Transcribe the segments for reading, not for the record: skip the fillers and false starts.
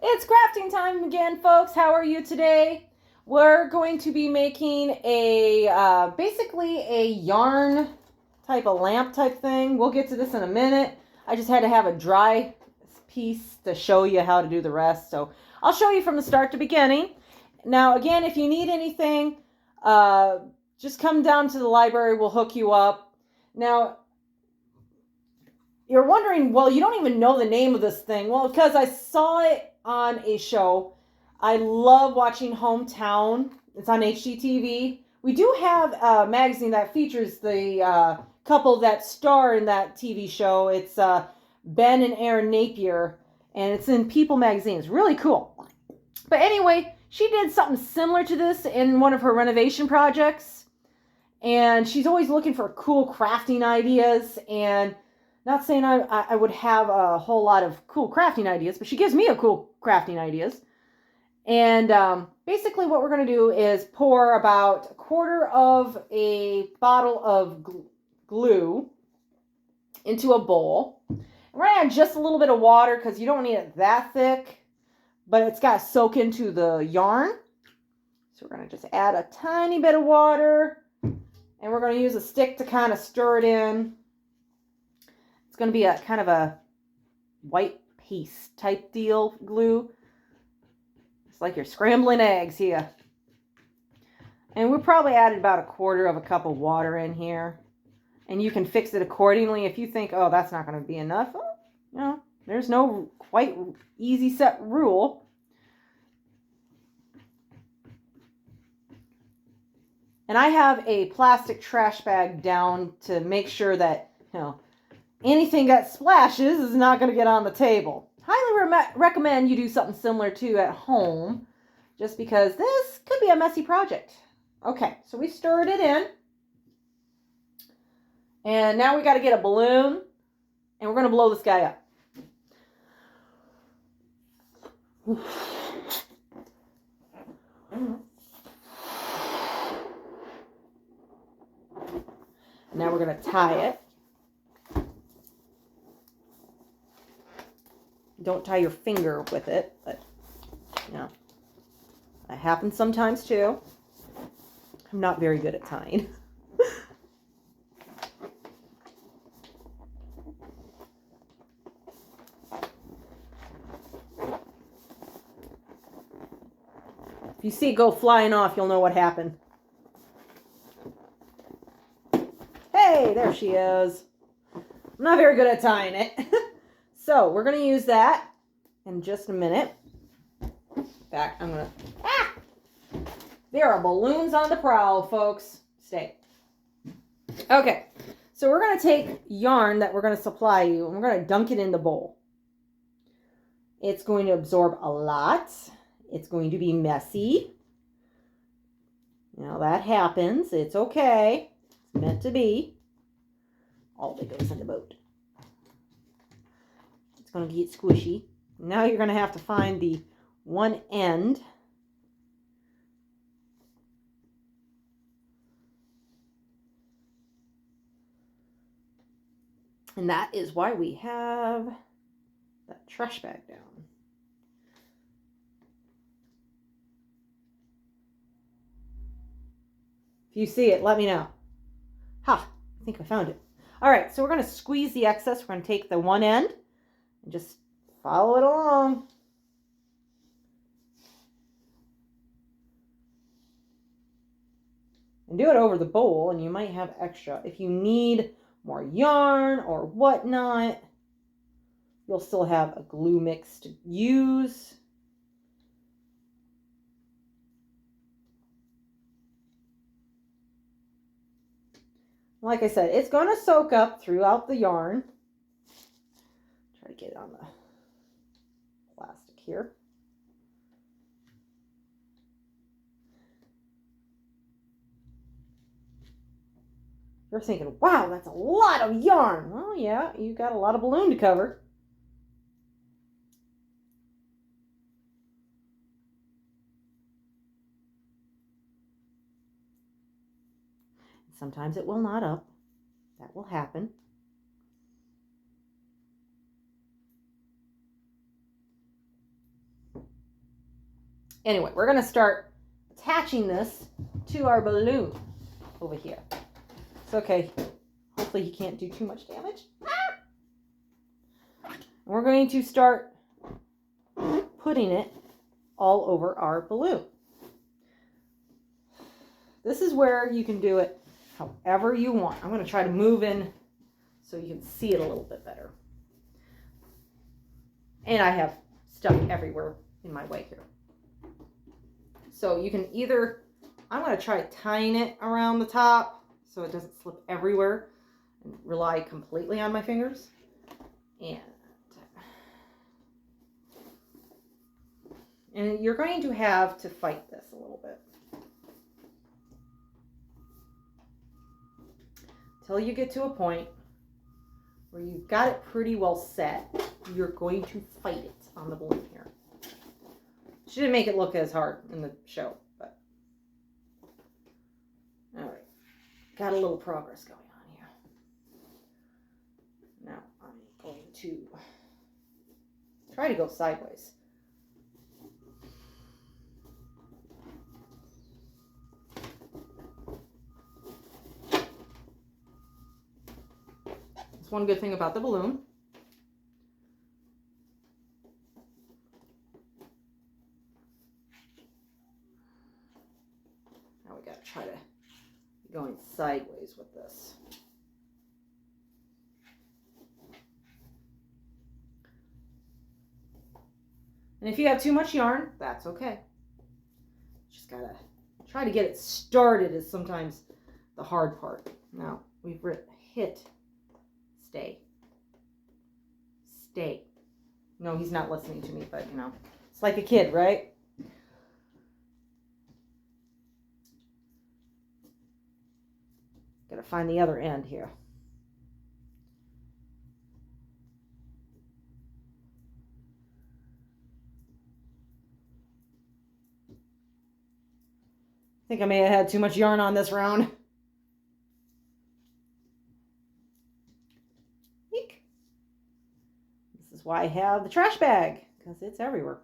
It's crafting time again, folks. How are you today? We're going to be making basically a yarn type of lamp type thing. We'll get to this in a minute. I just had to have a dry piece to show you how to do the rest. So I'll show you from the start to beginning. Now, again, if you need anything, just come down to the library. We'll hook you up. Now, you're wondering, well, you don't even know the name of this thing. Well, because I saw it on a show. I love watching Hometown. It's on HGTV. We do have a magazine that features the couple that star in that TV show. It's Ben and Erin Napier, and it's in People magazine. It's really cool. But anyway, she did something similar to this in one of her renovation projects, and she's always looking for cool crafting ideas. And not saying I would have a whole lot of cool crafting ideas, but she gives me a cool crafting ideas. And basically what we're going to do is pour about a quarter of a bottle of glue into a bowl. We're going to add just a little bit of water because you don't need it that thick, but it's got to soak into the yarn. So we're going to just add a tiny bit of water, and we're going to use a stick to kind of stir it in. It's going to be a kind of a white paste type deal glue. It's like you're scrambling eggs here. And we probably added about a quarter of a cup of water in here. And you can fix it accordingly. If you think, oh, that's not going to be enough, well, you know, there's no quite easy set rule. And I have a plastic trash bag down to make sure that, you know, anything that splashes is not going to get on the table. Highly recommend you do something similar to at home, just because this could be a messy project. Okay, so we stirred it in. And now we got to get a balloon, and we're going to blow this guy up. Now we're going to tie it. Don't tie your finger with it, but, you know, that happens sometimes too. I'm not very good at tying. If you see it go flying off, you'll know what happened. Hey, there she is. I'm not very good at tying it. So we're going to use that in just a minute. In fact, I'm going to... There are balloons on the prowl, folks. Stay. Okay, so we're going to take yarn that we're going to supply you, and we're going to dunk it in the bowl. It's going to absorb a lot. It's going to be messy. Now that happens. It's okay. It's meant to be. All that goes in the boat. It's going to get squishy. Now you're going to have to find the one end. And that is why we have that trash bag down. If you see it, let me know. Ha! I think I found it. All right, so we're going to squeeze the excess. We're going to take the one end and just follow it along. And do it over the bowl, and you might have extra. If you need more yarn or whatnot, you'll still have a glue mix to use. Like I said, it's going to soak up throughout the yarn. Try to get it on the plastic here. You're thinking, wow, that's a lot of yarn. Well, yeah, you got a lot of balloon to cover. Sometimes it will knot up. That will happen. Anyway, we're going to start attaching this to our balloon over here. It's okay. Hopefully he can't do too much damage. We're going to start putting it all over our balloon. This is where you can do it however you want. I'm going to try to move in so you can see it a little bit better. And I have stuff everywhere in my way here. So you can either, I'm going to try tying it around the top so it doesn't slip everywhere and rely completely on my fingers. And you're going to have to fight this a little bit. Until you get to a point where you've got it pretty well set, you're going to fight it on the balloon here. She didn't make it look as hard in the show, but all right. Got a little progress going on here. Now I'm going to try to go sideways. That's one good thing about the balloon. Now we got to try to be going sideways with this. And if you have too much yarn, that's okay. Just gotta try to get it started is sometimes the hard part. Now we've hit stay. Stay. No, he's not listening to me, but you know, it's like a kid, right? Gotta find the other end here. I think I may have had too much yarn on this round. Eek. This is why I have the trash bag, because it's everywhere.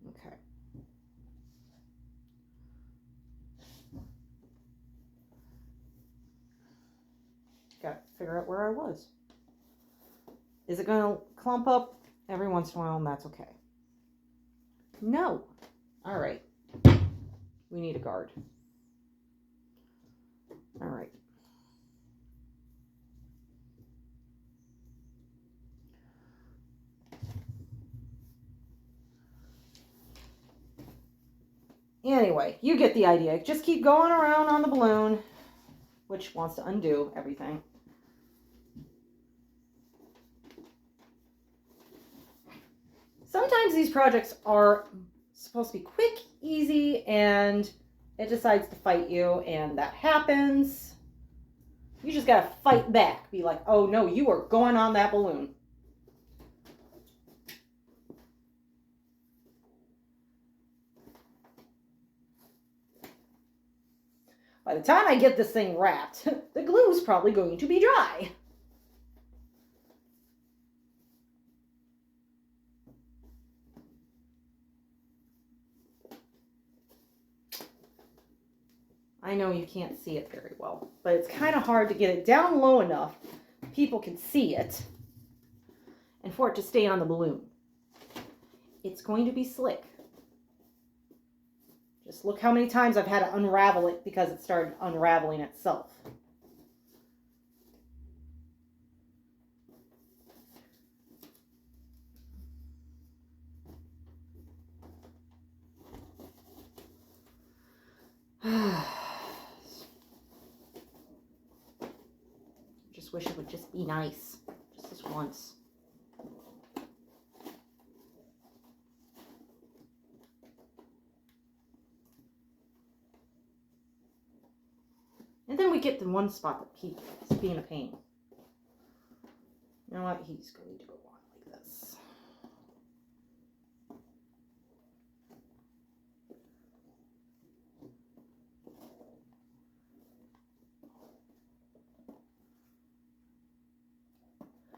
Okay. Got to figure out where I was. Is it going to clump up every once in a while, and that's okay. No. All right. We need a guard. All right. Anyway, you get the idea. Just keep going around on the balloon, which wants to undo everything. Sometimes these projects are supposed to be quick, easy, and it decides to fight you, and that happens. You just gotta fight back. Be like, oh no, you are going on that balloon. By the time I get this thing wrapped, the glue is probably going to be dry. I know you can't see it very well, but it's kind of hard to get it down low enough people can see it and for it to stay on the balloon. It's going to be slick. Just look how many times I've had to unravel it because it started unraveling itself. Just wish it would just be nice. Just this once. And then we get the one spot that keeps being a pain. You know what? He's going to go on like this.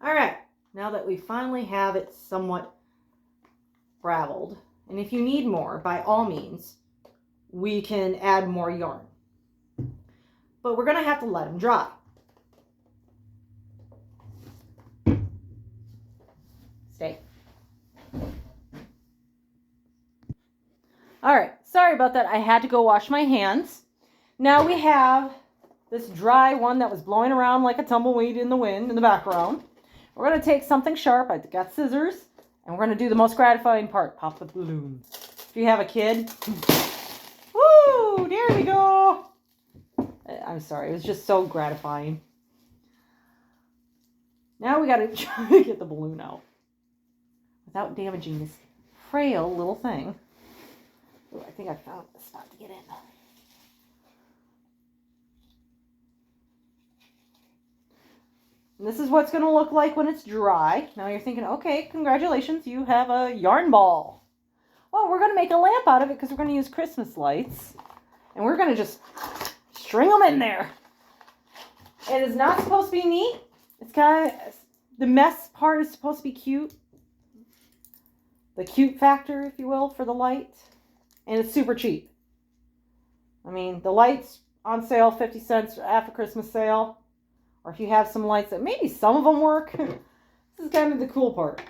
All right. Now now that we finally have it somewhat raveled. And if you need more, by all means, we can add more yarn. But we're going to have to let them dry. Stay. All right, sorry about that. I had to go wash my hands. Now we have this dry one that was blowing around like a tumbleweed in the wind in the background. We're going to take something sharp. I got scissors, and we're going to do the most gratifying part. Pop the balloon. If you have a kid, woo, there we go. I'm sorry, it was just so gratifying. Now we got to try to get the balloon out without damaging this frail little thing. Ooh, I think I found a spot to get in. And this is what's going to look like when it's dry. Now you're thinking, okay, congratulations, you have a yarn ball. Well, we're going to make a lamp out of it because we're going to use Christmas lights. And we're going to just string them in there. It is not supposed to be neat. It's kind of, the mess part is supposed to be cute. The cute factor, if you will, for the light. And it's super cheap. I mean, the lights on sale, 50 cents after Christmas sale. Or if you have some lights that maybe some of them work. This is kind of the cool part.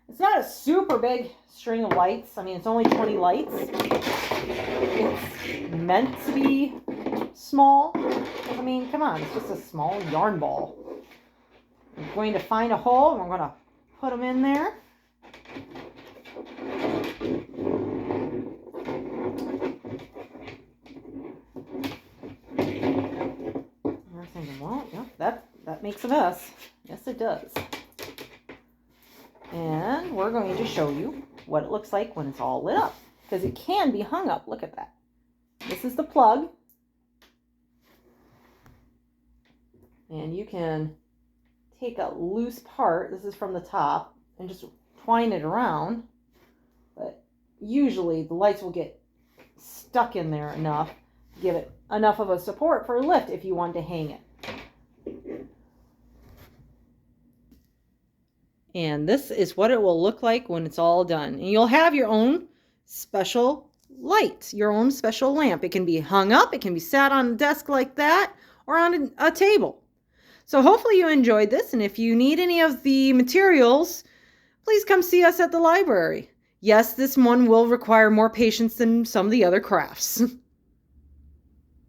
It's not a super big string of lights. I mean, it's only 20 lights. It's meant to be small. I mean, come on, it's just a small yarn ball. I'm going to find a hole and we're going to put them in there. You're thinking, well, yeah, that makes a mess. Yes, it does. And we're going to show you what it looks like when it's all lit up. Because it can be hung up. Look at that. This is the plug. And you can take a loose part. This is from the top. And just twine it around. But usually the lights will get stuck in there enough to give it enough of a support for a lift if you want to hang it. And this is what it will look like when it's all done. And you'll have your own special light, your own special lamp. It can be hung up, it can be sat on a desk like that, or on a table. So hopefully you enjoyed this, and if you need any of the materials, please come see us at the library. Yes, this one will require more patience than some of the other crafts.